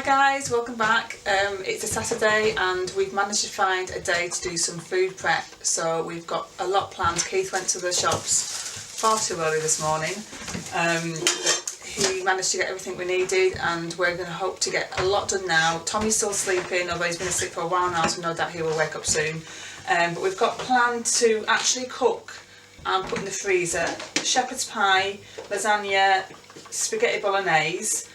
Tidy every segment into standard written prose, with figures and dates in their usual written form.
guys, welcome back. It's a Saturday and we've managed to find a day to do some food prep, so we've got a lot planned. Keith went to the shops far too early this morning. He managed to get everything we needed and we're going to hope to get a lot done now. Tommy's still sleeping, although he's been asleep for a while now, so no doubt he will wake up soon. But we've got planned to actually cook and put in the freezer shepherd's pie, lasagna, spaghetti bolognese,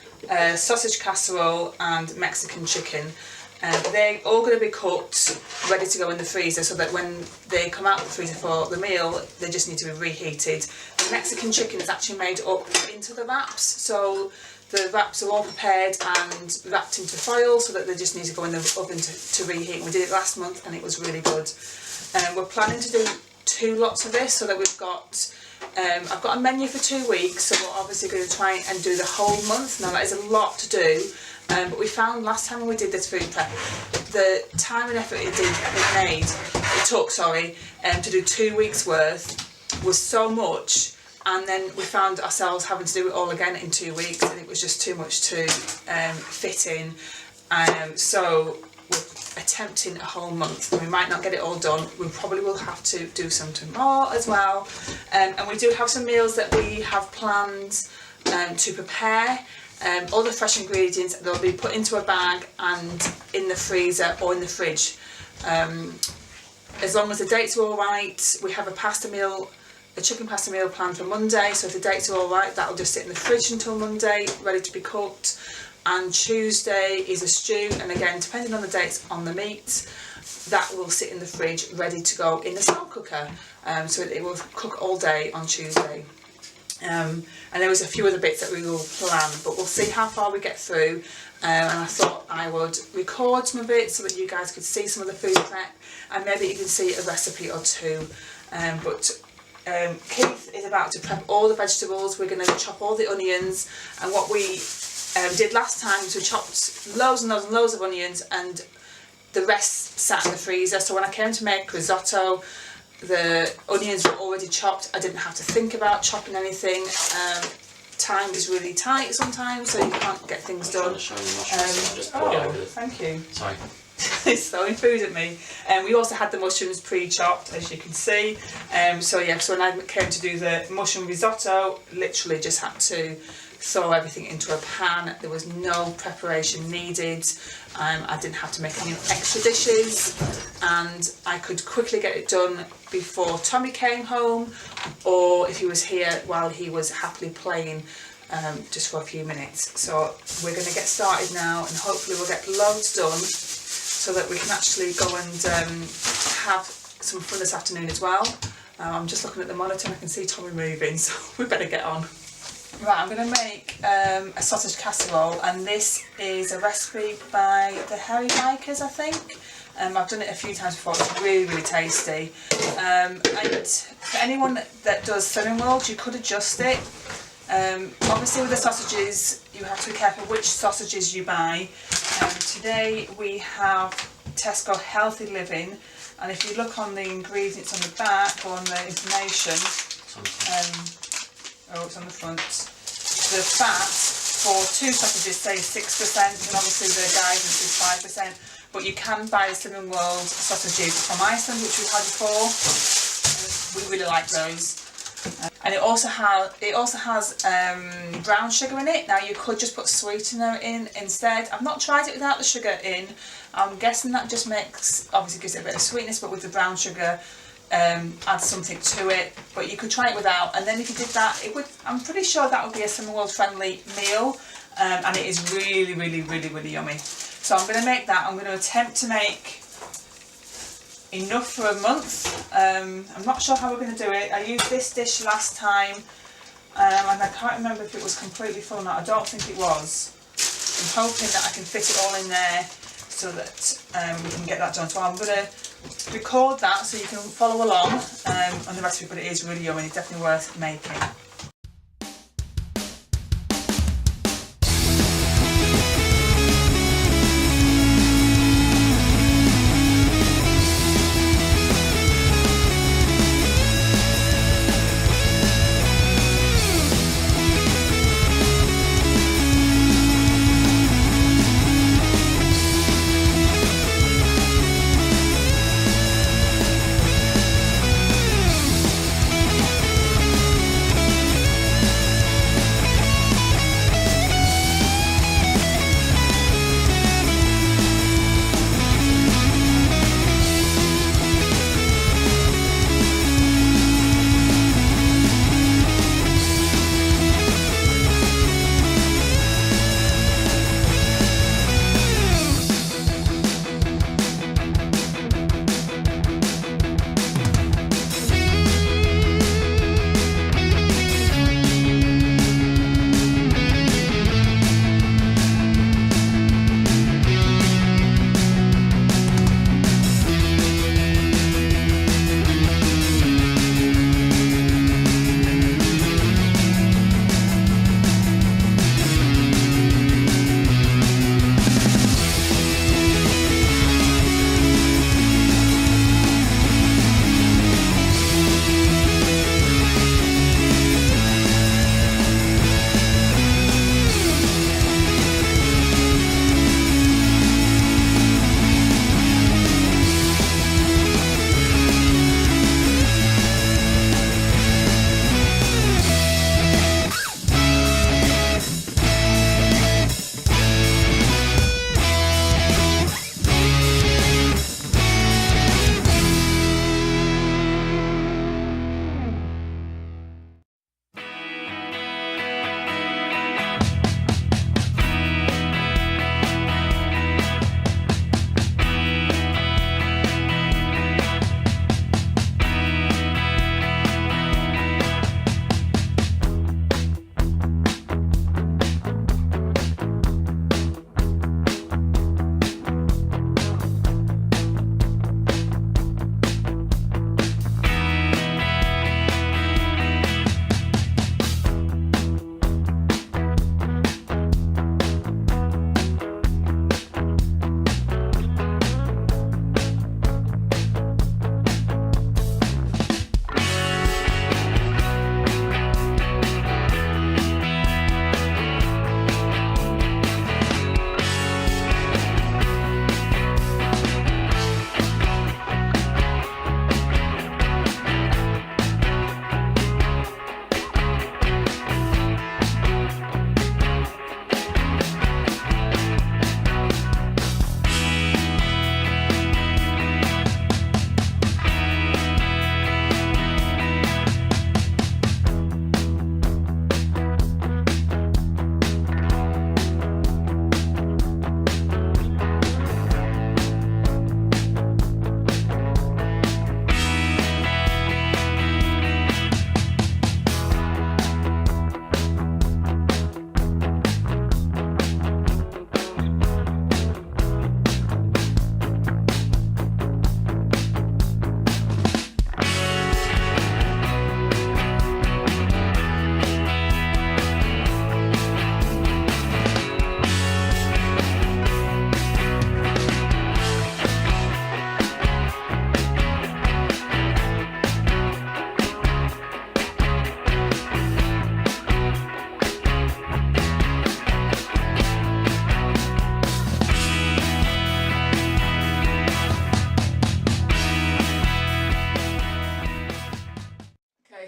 sausage casserole and Mexican chicken. They're all going to be cooked, ready to go in the freezer, so that when they come out of the freezer for the meal, they just need to be reheated. The Mexican chicken is actually made up into the wraps, so the wraps are all prepared and wrapped into foil, so that they just need to go in the oven to reheat. We did it last month and it was really good. We're planning to do 2 lots of this, so that we've got I've got a menu for 2 weeks, so we're obviously going to try and do the whole month. Now that is a lot to do, but we found last time when we did this food prep, the time and effort it took to do 2 weeks worth was so much, and then we found ourselves having to do it all again in 2 weeks, and it was just too much to fit in. So we're attempting a whole month, and we might not get it all done. We probably will have to do some tomorrow as well, and we do have some meals that we have planned to prepare. All the fresh ingredients, they'll be put into a bag and in the freezer or in the fridge. As long as the dates are all right, we have a chicken pasta meal planned for Monday, so if the dates are all right, that'll just sit in the fridge until Monday, ready to be cooked. And Tuesday is a stew, and again, depending on the dates on the meat, that will sit in the fridge ready to go in the slow cooker, so it will cook all day on Tuesday. And there was a few other bits that we will plan, but we'll see how far we get through, and I thought I would record some of it so that you guys could see some of the food prep, and maybe you can see a recipe or two. Keith is about to prep all the vegetables. We're going to chop all the onions, and what we did last time was we chopped loads and loads and loads of onions, and the rest sat in the freezer. So when I came to make risotto, the onions were already chopped. I didn't have to think about chopping anything. Time is really tight sometimes, so you can't get things done. Thank you. Sorry. He's throwing food at me. We also had the mushrooms pre-chopped, as you can see. So when I came to do the mushroom risotto, literally just had to throw everything into a pan. There was no preparation needed. I didn't have to make any extra dishes, and I could quickly get it done before Tommy came home, or if he was here while he was happily playing, just for a few minutes. So we're going to get started now, and hopefully we'll get loads done so that we can actually go and have some fun this afternoon as well. I'm just looking at the monitor and I can see Tommy moving, so we better get on. Right, I'm going to make a sausage casserole, and this is a recipe by the Hairy Bikers, I think. I've done it a few times before. It's really, really tasty. And for anyone that does Cinnamon Rolls, you could adjust it. Obviously with the sausages, you have to be careful which sausages you buy. Today we have Tesco Healthy Living, and if you look on the ingredients on the back or on the information, it's on the front, the fat for 2 sausages say 6%, and obviously the guidance is 5%, but you can buy the Cinnamon World sausages from Iceland, which we've had before. We really like those. And it also has brown sugar in it. Now you could just put sweetener in instead. I've not tried it without the sugar in. I'm guessing that just obviously gives it a bit of sweetness, but with the brown sugar adds something to it. But you could try it without, and then if you did that, I'm pretty sure that would be a Cinnamon World friendly meal, and it is really, really, really, really yummy. So I'm going to make that. I'm going to attempt to make enough for a month. I'm not sure how we're going to do it. I used this dish last time, and I can't remember if it was completely full or not. I don't think it was. I'm hoping that I can fit it all in there so that we can get that done. So I'm going to record that so you can follow along on the recipe, but it is really yummy. It's definitely worth making.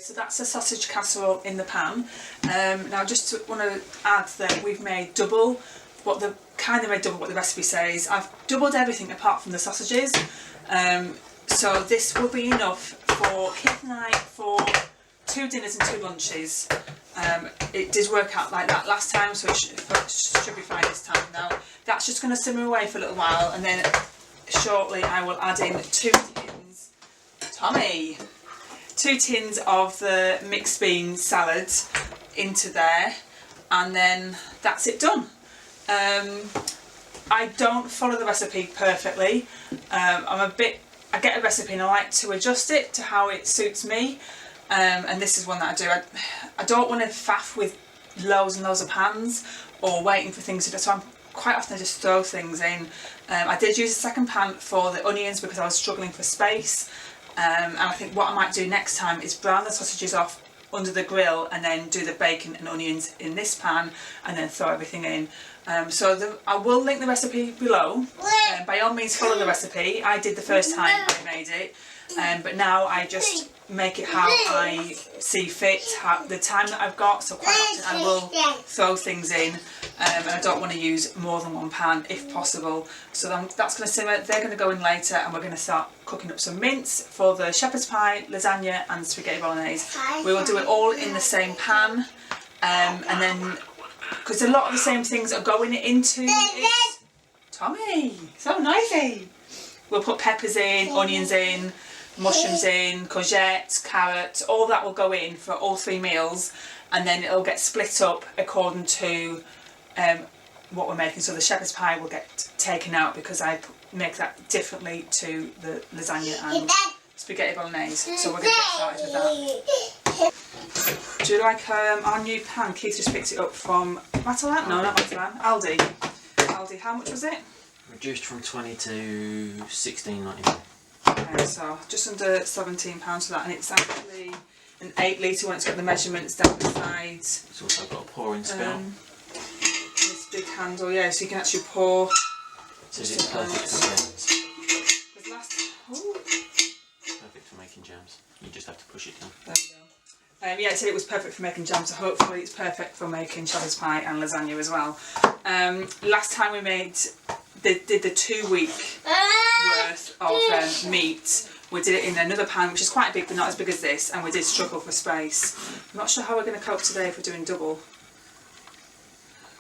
So that's a sausage casserole in the pan. Now just want to add that we've made double what the recipe says. I've doubled everything apart from the sausages. So this will be enough for Keith and I for 2 dinners and 2 lunches. It did work out like that last time, so it should be fine this time. Now that's just going to simmer away for a little while, and then shortly I will add in 2 tins. Tommy! 2 tins of the mixed bean salad into there, and then that's it done. I don't follow the recipe perfectly. I get a recipe and I like to adjust it to how it suits me, and this is one that I do. I don't want to faff with loads and loads of pans or waiting for things to do, so quite often I just throw things in. I did use a second pan for the onions because I was struggling for space, and I think what I might do next time is brown the sausages off under the grill and then do the bacon and onions in this pan and then throw everything in. I will link the recipe below. By all means follow the recipe. I did the first time I made it, but now I just make it how I see fit, the time that I've got. So quite often I will throw things in, and I don't want to use more than 1 pan if possible. So that's going to simmer. They're going to go in later, and we're going to start cooking up some mince for the shepherd's pie, lasagna and spaghetti bolognese. We will do it all in the same pan, and then because a lot of the same things are going into it. Tommy, so noisy. We'll put peppers in, onions in, mushrooms in, courgettes, carrots, all that will go in for all 3 meals, and then it'll get split up according to what we're making. So the shepherd's pie will get taken out because I make that differently to the lasagna and spaghetti bolognese. So we're going to get started with that. Do you like our new pan? Keith just picked it up from Matalan? No, not Matalan. Aldi. Aldi, how much was it? Reduced from 20 to 16.99. Okay, so just under £17 for that, and it's actually an 8 litre one. It's got the measurements down the sides. It's also got a pouring spill. This big handle, yeah, so you can actually pour. So it's perfect for jams. Perfect for making jams. You just have to push it down. There we go. Yeah, it said it was perfect for making jam, so hopefully it's perfect for making shepherd's pie and lasagna as well. Last time we did the 2-week worth of meat. We did it in another pan, which is quite big, but not as big as this, and we did struggle for space. I'm not sure how we're going to cope today if we're doing double.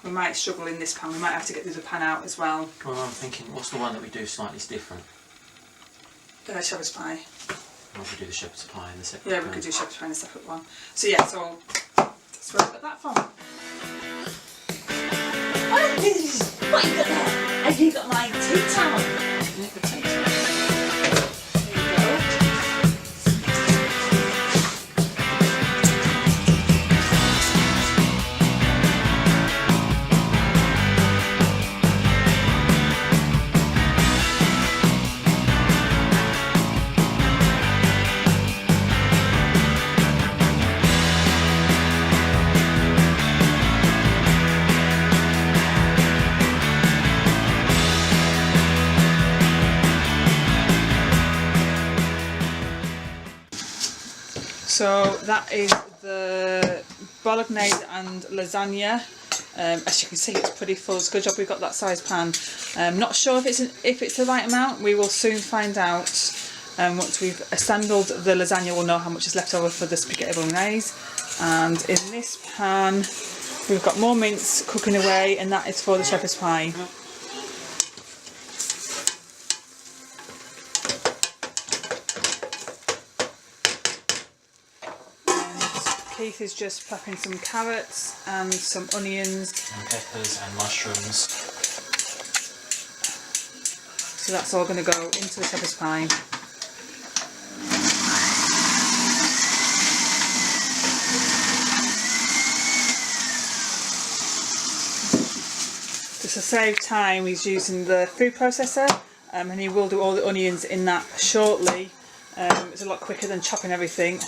We might struggle in this pan. We might have to get the other pan out as well. Well, I'm thinking, what's the one that we do slightly different? Shepherd's pie. Or if we do the shepherd's pie in the separate pan. Yeah, we could do shepherd's pie in a separate one. So yeah, so that's where I got that from. What have you got there? Have you got my tea towel? The tea towel. There you go. So that is the bolognese and lasagna. As you can see, it's pretty full. It's a good job we got that size pan. Not sure if it's the right amount. We will soon find out. Once we've assembled the lasagna, we'll know how much is left over for the spaghetti bolognese. And in this pan, we've got more mince cooking away, and that is for the shepherd's pie. Keith is just prepping some carrots and some onions. And peppers and mushrooms. So that's all going to go into the shepherd's pie. Just to save time, he's using the food processor, and he will do all the onions in that shortly. It's a lot quicker than chopping everything.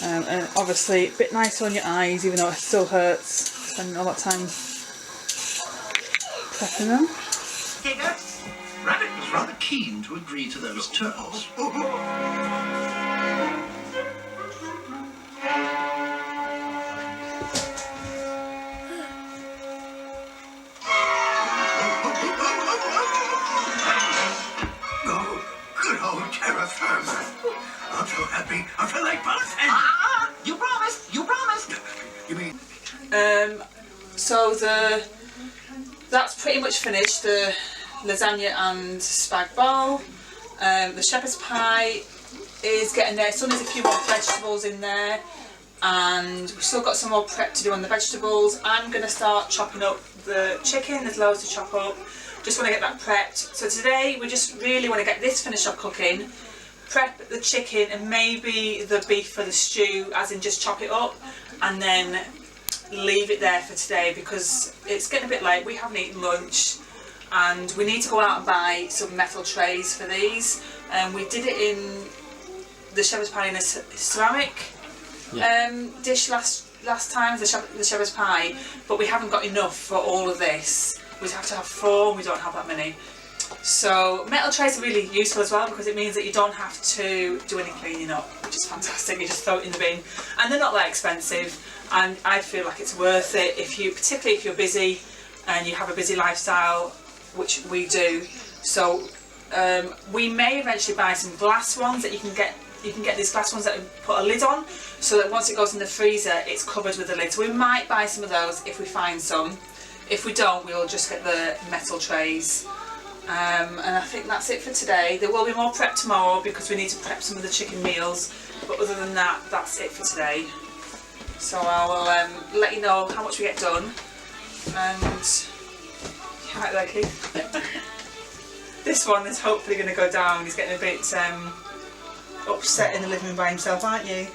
And obviously a bit nicer on your eyes, even though it still hurts spending all that time prepping them. Rabbit was rather keen to agree to those terms. happy. I feel like both. You promised. You promised. You mean? So that's pretty much finished. The lasagna and spag bowl. The shepherd's pie is getting there. Still needs a few more vegetables in there, and we've still got some more prep to do on the vegetables. I'm going to start chopping up the chicken. There's loads to chop up. Just want to get that prepped. So today we just really want to get this finished off cooking, prep the chicken and maybe the beef for the stew, as in just chop it up and then leave it there for today because it's getting a bit late. We haven't eaten lunch and we need to go out and buy some metal trays for these. We did it in the shepherd's pie in a ceramic dish last time, the shepherd's pie, but we haven't got enough for all of this. We'd have to have 4, we don't have that many. So metal trays are really useful as well because it means that you don't have to do any cleaning up, which is fantastic. You just throw it in the bin and they're not that expensive, and I feel like it's worth it particularly if you're busy and you have a busy lifestyle, which we do. So we may eventually buy some glass ones that you can get these glass ones that put a lid on, so that once it goes in the freezer it's covered with a lid. So we might buy some of those if we find some. If we don't, we'll just get the metal trays. And I think that's it for today. There will be more prep tomorrow because we need to prep some of the chicken meals, but other than that, that's it for today. So I will let you know how much we get done. And right there, Keith. This one is hopefully going to go down. He's getting a bit upset in the living room by himself, aren't you?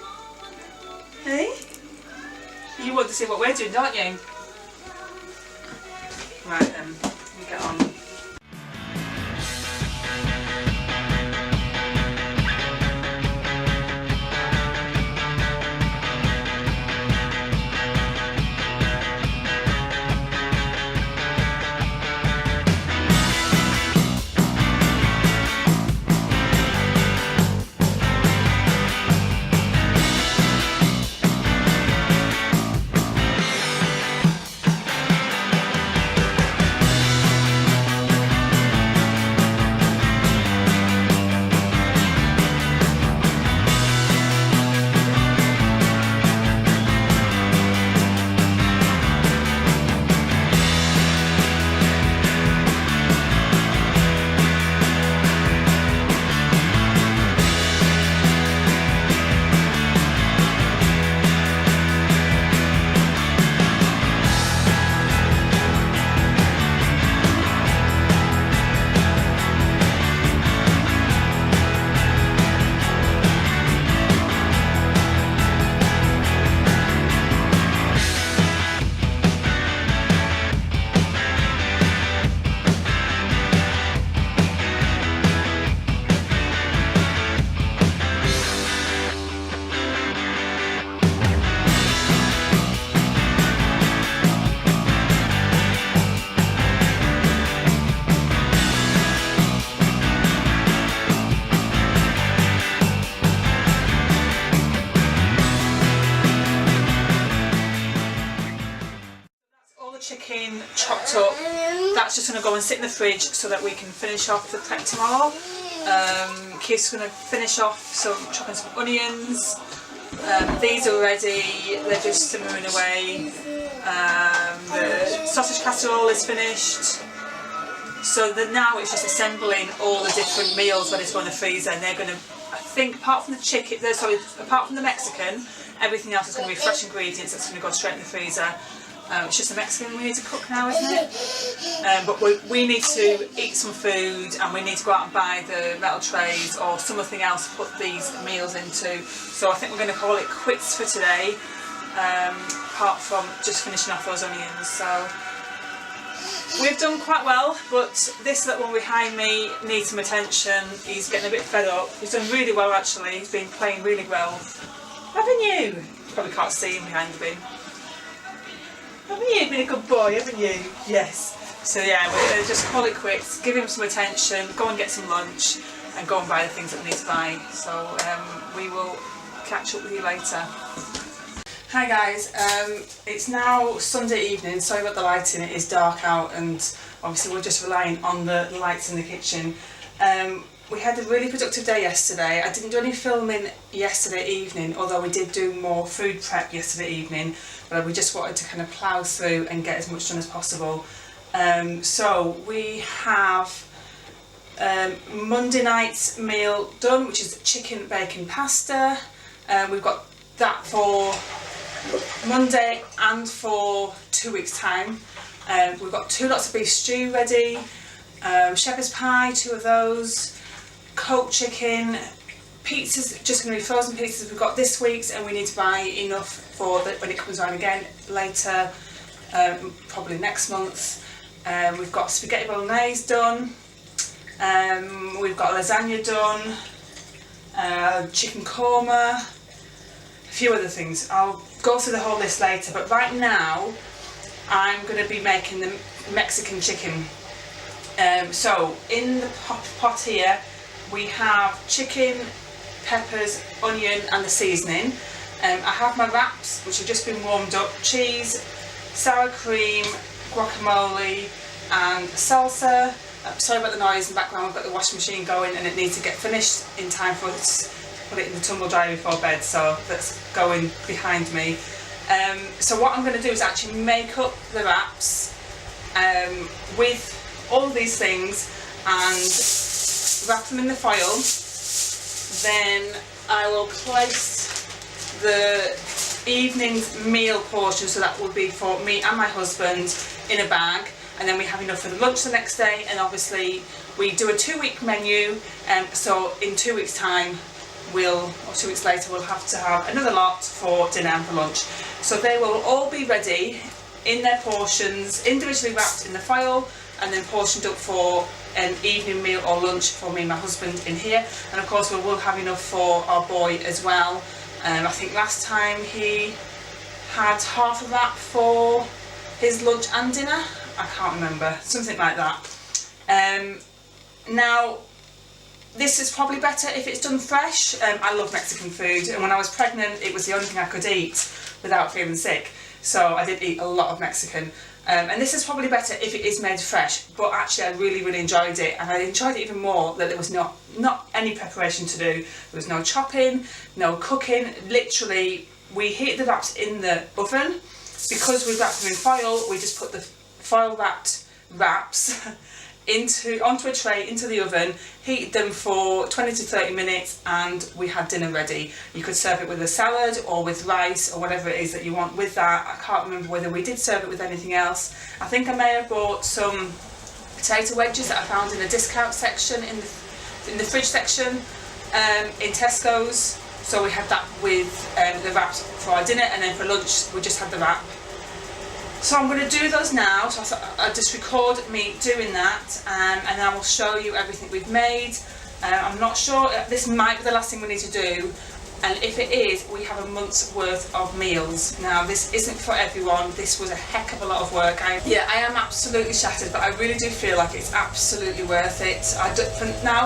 Hey? You want to see what we're doing, don't you? Right then, we get on. Chicken chopped up. That's just going to go and sit in the fridge so that we can finish off the prep tomorrow. Keith's going to finish off chopping some onions. These are ready, they're just simmering away. The sausage casserole is finished. So now it's just assembling all the different meals when it's going in the freezer, and they're going to, I think, apart from the chicken, apart from the Mexican, everything else is going to be fresh ingredients that's going to go straight in the freezer. It's just the Mexican we need to cook now, isn't it? But we need to eat some food, and we need to go out and buy the metal trays or something else to put these meals into. So I think we're going to call it quits for today, apart from just finishing off those onions. So we've done quite well, but this little one behind me needs some attention. He's getting a bit fed up. He's done really well actually. He's been playing really well. Haven't you? Probably can't see him behind the bin. Haven't you been a good boy, haven't you? Yes. So yeah, we're going to just call it quits, give him some attention, go and get some lunch, and go and buy the things that we need to buy. So we will catch up with you later. Hi guys, it's now Sunday evening. Sorry about the lighting, it is dark out, and obviously we're just relying on the lights in the kitchen. we had a really productive day yesterday. I didn't do any filming yesterday evening, although we did do more food prep yesterday evening, but we just wanted to kind of plough through and get as much done as possible. So we have Monday night's meal done, which is chicken bacon pasta. We've got that for Monday and for 2 weeks time. We've got 2 lots of beef stew ready, shepherd's pie, 2 of those, cooked chicken, pizzas, just going to be frozen pizzas we've got this week's, and we need to buy enough for when it comes around again later, probably next month. We've got spaghetti bolognese done, we've got lasagna done, chicken korma, a few other things. I'll go through the whole list later, but right now I'm going to be making the Mexican chicken. So in the pot here we have chicken, peppers, onion and the seasoning. I have my wraps which have just been warmed up, cheese, sour cream, guacamole and salsa. Sorry about the noise in the background, I've got the washing machine going and it needs to get finished in time for us to put it in the tumble dryer before bed, so that's going behind me. So what I'm going to do is actually make up the wraps with all these things and wrap them in the foil. Then I will place the evening's meal portion, so that will be for me and my husband, in a bag, and then we have enough for the lunch the next day. And obviously we do a 2-week menu, so in 2 weeks time or 2 weeks later we'll have to have another lot for dinner and for lunch. So they will all be ready in their portions, individually wrapped in the foil and then portioned up for an evening meal or lunch for me and my husband in here. And of course we will have enough for our boy as well. I think last time he had half of that for his lunch and dinner. I can't remember, something like that. Now this is probably better if it's done fresh. I love Mexican food, and when I was pregnant it was the only thing I could eat without feeling sick, so I did eat a lot of Mexican. And this is probably better if it is made fresh, but actually I really enjoyed it, and I enjoyed it even more that there was not any preparation to do. There was no chopping, no cooking. Literally we heat the wraps in the oven. Because we wrapped them in foil, we just put the foil wrapped wraps onto a tray into the oven, heated them for 20 to 30 minutes, and we had dinner ready. You could serve it with a salad or with rice or whatever it is that you want with that. I can't remember whether we did serve it with anything else. I think I may have bought some potato wedges that I found in the discount section in the fridge section in Tesco's. So we had that with the wraps for our dinner, and then for lunch we just had the wrap. So I'm going to do those now, so I thought I'd just record me doing that, and I will show you everything we've made. I'm not sure, this might be the last thing we need to do, and if it is, we have a month's worth of meals. Now this isn't for everyone, this was a heck of a lot of work. I am absolutely shattered, but I really do feel like it's absolutely worth it.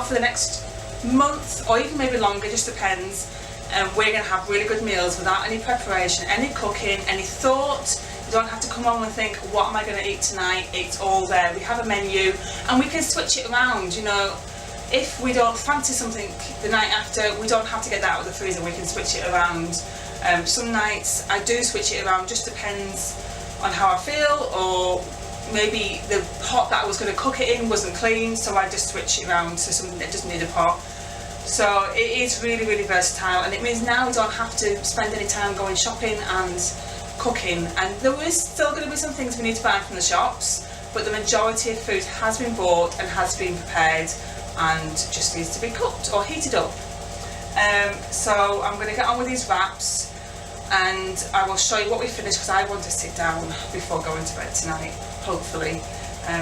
For the next month, or even maybe longer, just depends, we're going to have really good meals without any preparation, any cooking, any thought. You don't have to come home and think, what am I going to eat tonight? It's all there. We have a menu and we can switch it around, you know. If we don't fancy something the night after, we don't have to get that out of the freezer, we can switch it around. Some nights I do switch it around, just depends on how I feel, or maybe the pot that I was going to cook it in wasn't clean, so I just switch it around to something that doesn't need a pot. So it is really versatile, and it means now we don't have to spend any time going shopping and cooking. And there is still going to be some things we need to buy from the shops, but the majority of food has been bought and has been prepared and just needs to be cooked or heated up. So I'm going to get on with these wraps, and I will show you what we finished, because I want to sit down before going to bed tonight, hopefully.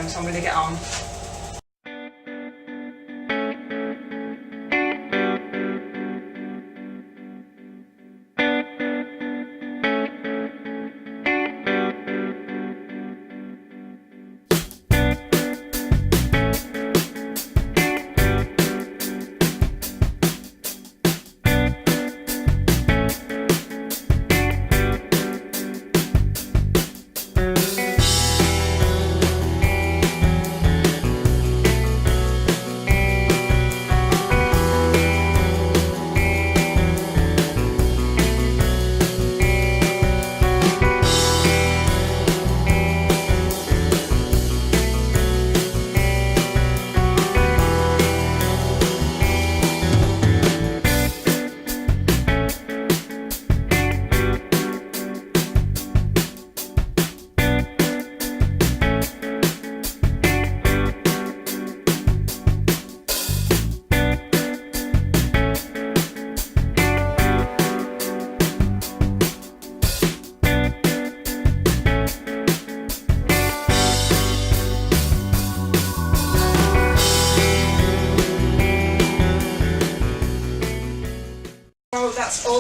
So I'm going to get on.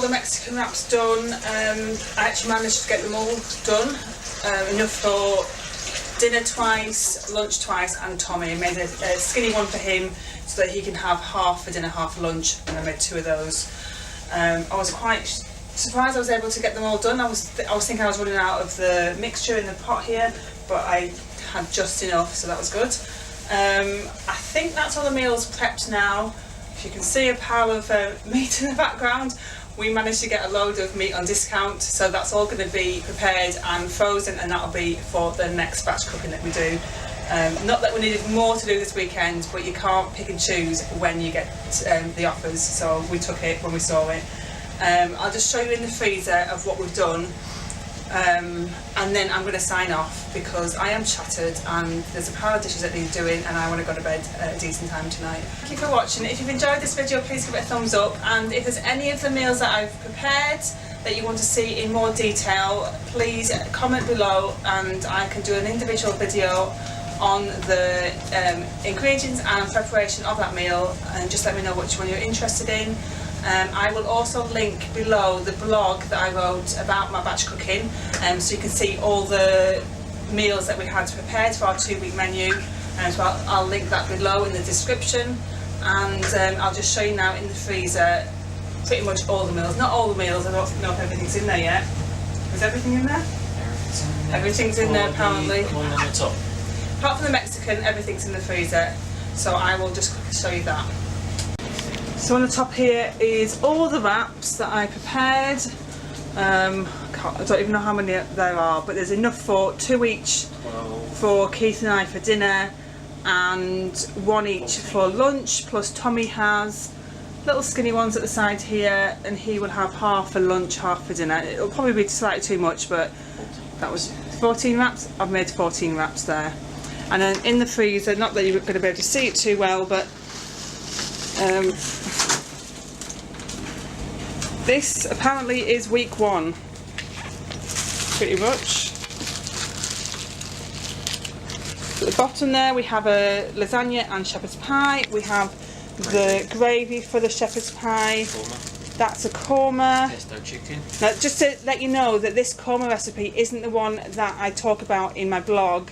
the Mexican wraps done. I actually managed to get them all done. Enough for dinner twice, lunch twice, and Tommy. I made a skinny one for him so that he can have half for dinner, half for lunch, and I made 2 of those. I was quite surprised I was able to get them all done. I was thinking I was running out of the mixture in the pot here, but I had just enough, so that was good. I think that's all the meals prepped now. If you can see a pile of meat in the background, we managed to get a load of meat on discount, so that's all going to be prepared and frozen, and that'll be for the next batch cooking that we do. Not that we needed more to do this weekend, but you can't pick and choose when you get the offers, so we took it when we saw it. I'll just show you in the freezer of what we've done, and then I'm going to sign off because I am shattered and there's a pile of dishes that need doing and I want to go to bed at a decent time tonight. Thank you for watching. If you've enjoyed this video, please give it a thumbs up, and if there's any of the meals that I've prepared that you want to see in more detail, please comment below and I can do an individual video on the ingredients and preparation of that meal, and just let me know which one you're interested in. I will also link below the blog that I wrote about my batch cooking, so you can see all the meals that we had prepared for our 2-week menu, and so I'll link that below in the description. And I'll just show you now in the freezer pretty much all the meals. Not all the meals, I don't know if everything's in there yet. Is everything in there? Everything's in there apparently. One on the top. Apart from the Mexican, everything's in the freezer, so I will just quickly show you that. So on the top here is all the wraps that I prepared. I don't even know how many there are, but there's enough for 2 each for Keith and I for dinner, and 1 each for lunch, plus Tommy has little skinny ones at the side here, and he will have half for lunch, half for dinner. It'll probably be slightly too much, but that was 14 wraps. I've made 14 wraps there. And then in the freezer, not that you're going to be able to see it too well, but this apparently is week 1, pretty much. At the bottom there we have a lasagna and shepherd's pie. We have the gravy for the shepherd's pie. Korma. That's a korma. Pesto chicken. Now, just to let you know that this korma recipe isn't the one that I talk about in my blog.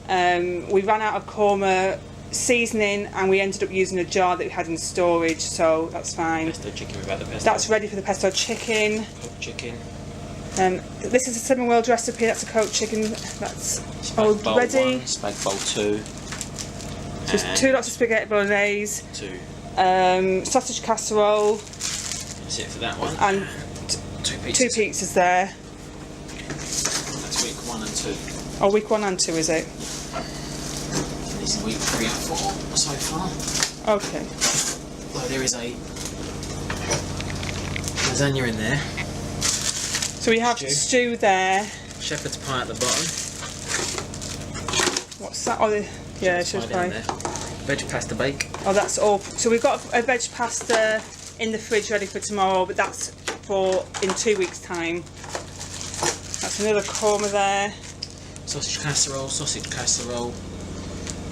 We ran out of korma seasoning and we ended up using a jar that we had in storage, so that's fine. Pesto chicken without the pesto. That's ready for the pesto chicken. Cooked chicken. This is a Seven World recipe. That's a cooked chicken. That's all Spag bowl ready. 1, spag bowl 2. Just 2 lots of spaghetti bolognese. 2. Sausage casserole. That's it for that one. And 2 pizzas. 2 pizzas there. That's week 1 and 2. Oh, week 1 and 2 is it? This is week 3 and 4 so far. Okay. Though there is a lasagna in there. So we have stew there. Shepherd's pie at the bottom. What's that? Oh, yeah, shepherd's pie. Veg pasta bake. Oh, that's all. So we've got a veg pasta in the fridge ready for tomorrow, but that's for in 2 weeks' time. That's another korma there. Sausage casserole,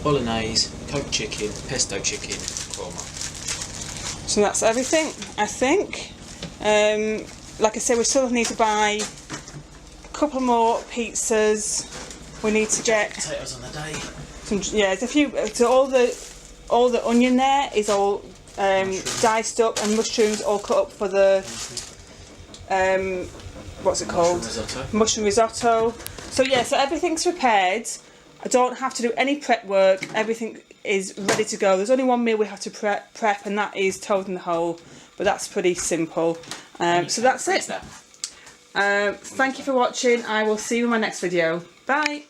bolognese, cooked chicken, pesto chicken, korma. So that's everything, I think. Like I said, we still need to buy a couple more pizzas. We need to get Potatoes on the day. some, yeah, there's a few. So all the onion there is all diced up, and mushrooms all cut up for the what's it called? Mushroom risotto. So yeah, so everything's prepared. I don't have to do any prep work. Everything is ready to go. There's only one meal we have to prep, and that is toad in the hole. But that's pretty simple. So that's it. Thank you for watching. I will see you in my next video. Bye.